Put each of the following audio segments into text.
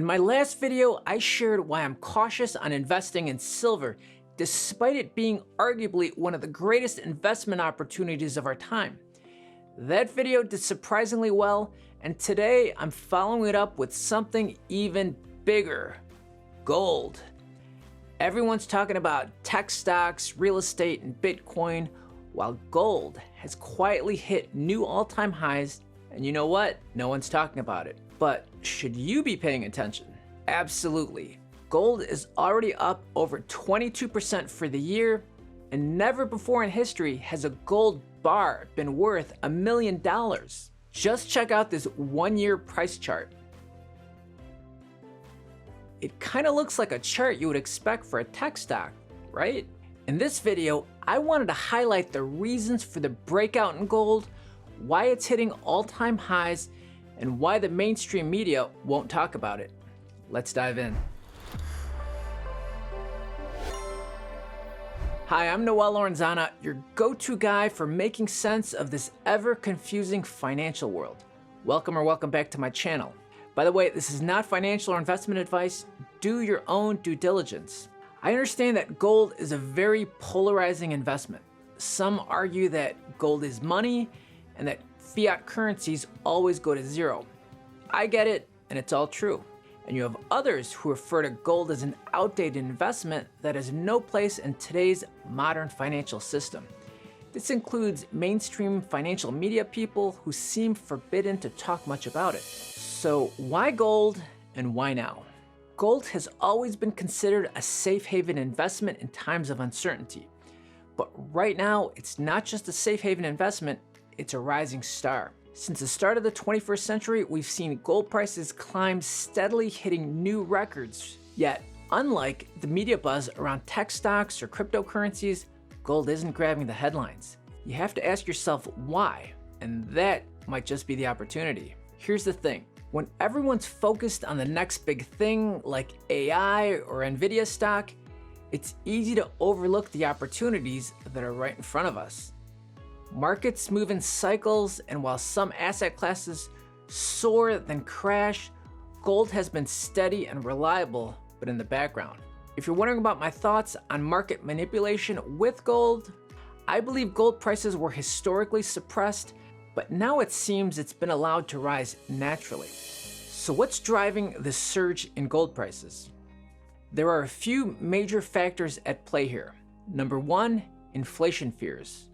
In my last video, I shared why I'm cautious on investing in silver, despite it being arguably one of the greatest investment opportunities of our time. That video did surprisingly well, and today I'm following it up with something even bigger: gold. Everyone's talking about tech stocks, real estate, and Bitcoin, while gold has quietly hit new all-time highs, and you know what? No one's talking about it. But should you be paying attention? Absolutely. Gold is already up over 22% for the year, and never before in history has a gold bar been worth $1 million. Just check out this 1-year price chart. It kind of looks like a chart you would expect for a tech stock, right? In this video, I wanted to highlight the reasons for the breakout in gold, why it's hitting all-time highs, and why the mainstream media won't talk about it. Let's dive in. Hi, I'm Noel Lorenzana, your go-to guy for making sense of this ever-confusing financial world. Welcome back to my channel. By the way, this is not financial or investment advice. Do your own due diligence. I understand that gold is a very polarizing investment. Some argue that gold is money and that fiat currencies always go to zero. I get it, and it's all true. And you have others who refer to gold as an outdated investment that has no place in today's modern financial system. This includes mainstream financial media people who seem forbidden to talk much about it. So why gold and why now? Gold has always been considered a safe haven investment in times of uncertainty. But right now, it's not just a safe haven investment, it's a rising star. Since the start of the 21st century, we've seen gold prices climb steadily, hitting new records. Yet, unlike the media buzz around tech stocks or cryptocurrencies, gold isn't grabbing the headlines. You have to ask yourself why, and that might just be the opportunity. Here's the thing. When everyone's focused on the next big thing like AI or Nvidia stock, it's easy to overlook the opportunities that are right in front of us. Markets move in cycles, and while some asset classes soar then crash, gold has been steady and reliable, but in the background. If you're wondering about my thoughts on market manipulation with gold, I believe gold prices were historically suppressed, but now it seems it's been allowed to rise naturally. So what's driving the surge in gold prices? There are a few major factors at play here. Number one, inflation fears.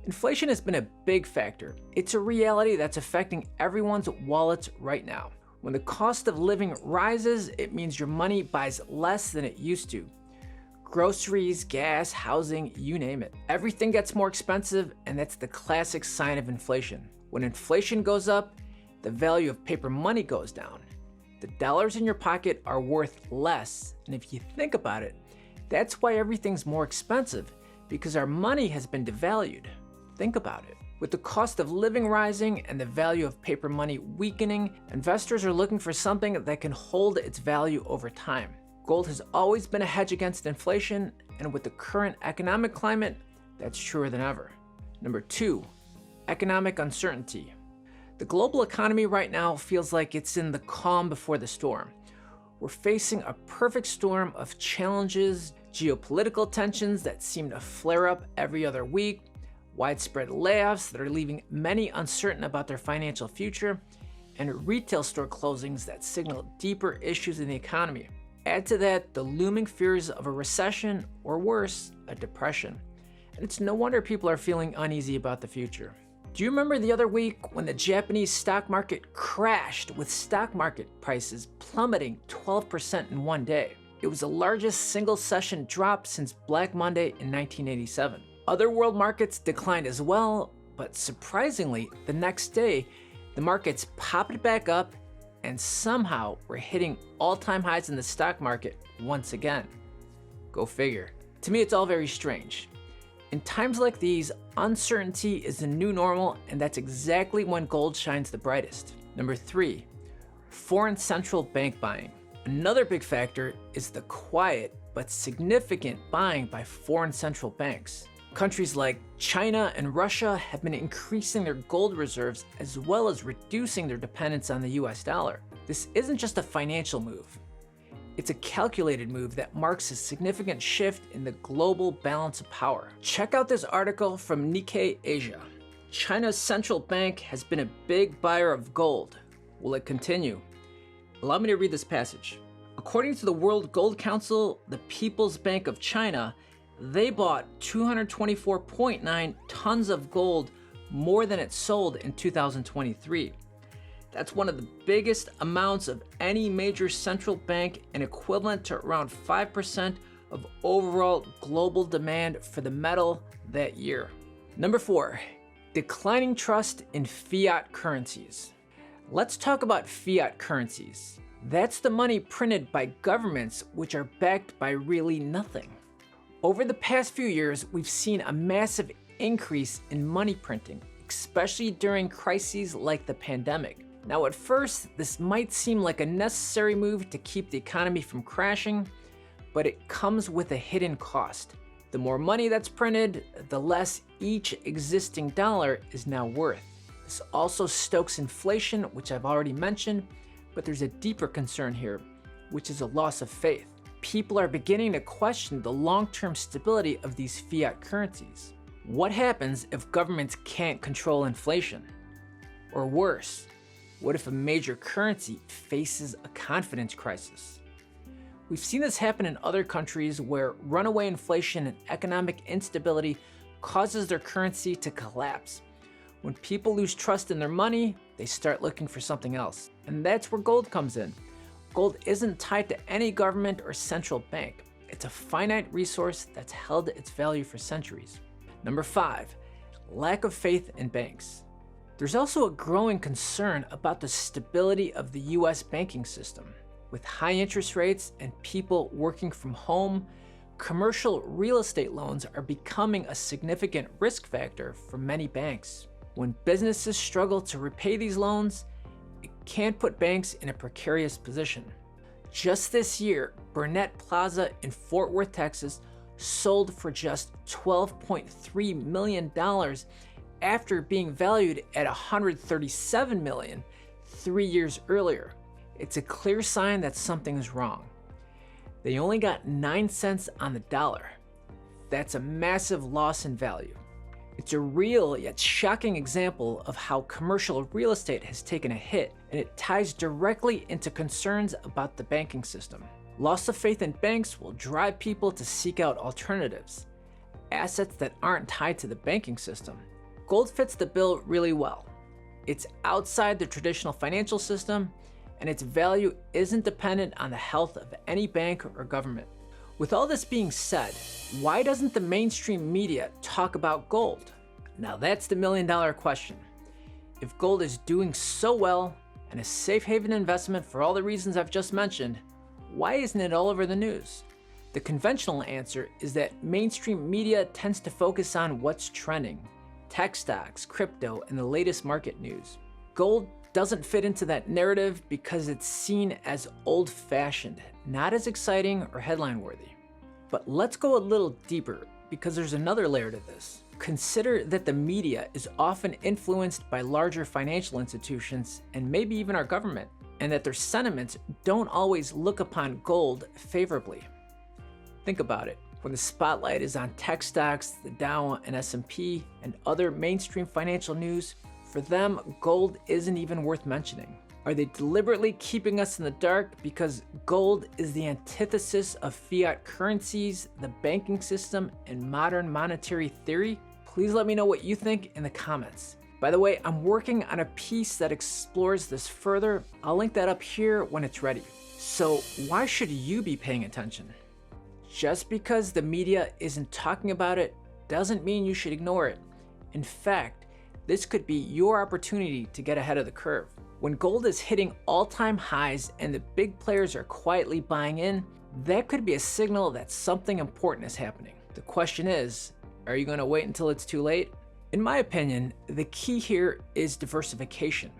Inflation has been a big factor. It's a reality that's affecting everyone's wallets right now. When the cost of living rises, it means your money buys less than it used to. Groceries, gas, housing, you name it. Everything gets more expensive, and that's the classic sign of inflation. When inflation goes up, the value of paper money goes down. The dollars in your pocket are worth less, and if you think about it, that's why everything's more expensive, because our money has been devalued. Think about it. With the cost of living rising and the value of paper money weakening, investors are looking for something that can hold its value over time. Gold has always been a hedge against inflation, and with the current economic climate, that's truer than ever. Number two, economic uncertainty. The global economy right now feels like it's in the calm before the storm. We're facing a perfect storm of challenges, geopolitical tensions that seem to flare up every other week, widespread layoffs that are leaving many uncertain about their financial future, and retail store closings that signal deeper issues in the economy. Add to that the looming fears of a recession, or worse, a depression. And it's no wonder people are feeling uneasy about the future. Do you remember the other week when the Japanese stock market crashed, with stock market prices plummeting 12% in one day? It was the largest single session drop since Black Monday in 1987. Other world markets declined as well, but surprisingly, the next day, the markets popped back up, and somehow we're hitting all-time highs in the stock market once again. Go figure. To me, it's all very strange. In times like these, uncertainty is the new normal, and that's exactly when gold shines the brightest. Number three, foreign central bank buying. Another big factor is the quiet but significant buying by foreign central banks. Countries like China and Russia have been increasing their gold reserves as well as reducing their dependence on the US dollar. This isn't just a financial move. It's a calculated move that marks a significant shift in the global balance of power. Check out this article from Nikkei Asia. China's central bank has been a big buyer of gold. Will it continue? Allow me to read this passage. According to the World Gold Council, the People's Bank of China, they bought 224.9 tons of gold, more than it sold in 2023. That's one of the biggest amounts of any major central bank and equivalent to around 5% of overall global demand for the metal that year. Number 4, declining trust in fiat currencies. Let's talk about fiat currencies. That's the money printed by governments which are backed by really nothing. Over the past few years, we've seen a massive increase in money printing, especially during crises like the pandemic. Now, at first, this might seem like a necessary move to keep the economy from crashing, but it comes with a hidden cost. The more money that's printed, the less each existing dollar is now worth. This also stokes inflation, which I've already mentioned, but there's a deeper concern here, which is a loss of faith. People are beginning to question the long-term stability of these fiat currencies. What happens if governments can't control inflation? Or worse, what if a major currency faces a confidence crisis? We've seen this happen in other countries where runaway inflation and economic instability causes their currency to collapse. When people lose trust in their money, they start looking for something else. And that's where gold comes in. Gold isn't tied to any government or central bank. It's a finite resource that's held its value for centuries. Number 5, lack of faith in banks. There's also a growing concern about the stability of the US banking system. With high interest rates and people working from home, commercial real estate loans are becoming a significant risk factor for many banks. When businesses struggle to repay these loans, it can put banks in a precarious position. Just this year, Burnett Plaza in Fort Worth, Texas, sold for just $12.3 million after being valued at $137 million 3 years earlier. It's a clear sign that something is wrong. They only got 9 cents on the dollar. That's a massive loss in value. It's a real yet shocking example of how commercial real estate has taken a hit, and it ties directly into concerns about the banking system. Loss of faith in banks will drive people to seek out alternatives, assets that aren't tied to the banking system. Gold fits the bill really well. It's outside the traditional financial system, and its value isn't dependent on the health of any bank or government. With all this being said, why doesn't the mainstream media talk about gold? Now that's the million-dollar question. If gold is doing so well and a safe haven investment for all the reasons I've just mentioned, why isn't it all over the news? The conventional answer is that mainstream media tends to focus on what's trending, tech stocks, crypto, and the latest market news. Gold doesn't fit into that narrative because it's seen as old-fashioned, not as exciting or headline-worthy. But let's go a little deeper because there's another layer to this. Consider that the media is often influenced by larger financial institutions and maybe even our government, and that their sentiments don't always look upon gold favorably. Think about it. When the spotlight is on tech stocks, the Dow and S&P, and other mainstream financial news, for them, gold isn't even worth mentioning. Are they deliberately keeping us in the dark because gold is the antithesis of fiat currencies, the banking system, and modern monetary theory? Please let me know what you think in the comments. By the way, I'm working on a piece that explores this further. I'll link that up here when it's ready. So why should you be paying attention? Just because the media isn't talking about it doesn't mean you should ignore it. In fact, this could be your opportunity to get ahead of the curve. When gold is hitting all-time highs and the big players are quietly buying in, that could be a signal that something important is happening. The question is, are you going to wait until it's too late? In my opinion, the key here is diversification.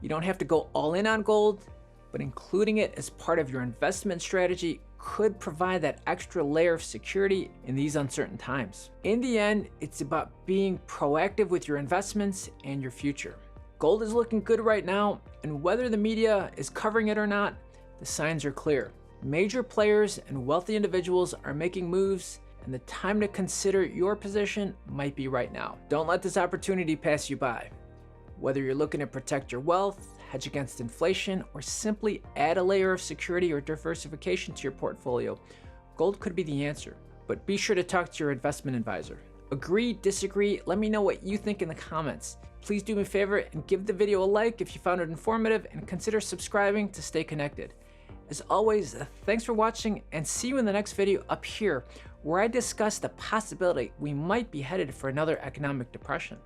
You don't have to go all in on gold, but including it as part of your investment strategy could provide that extra layer of security in these uncertain times. In the end, it's about being proactive with your investments and your future. Gold is looking good right now, and whether the media is covering it or not, the signs are clear. Major players and wealthy individuals are making moves, and the time to consider your position might be right now. Don't let this opportunity pass you by. Whether you're looking to protect your wealth, hedge against inflation, or simply add a layer of security or diversification to your portfolio, gold could be the answer. But be sure to talk to your investment advisor. Agree, disagree, let me know what you think in the comments. Please do me a favor and give the video a like if you found it informative, and consider subscribing to stay connected. As always, thanks for watching, and see you in the next video up here, where I discuss the possibility we might be headed for another economic depression.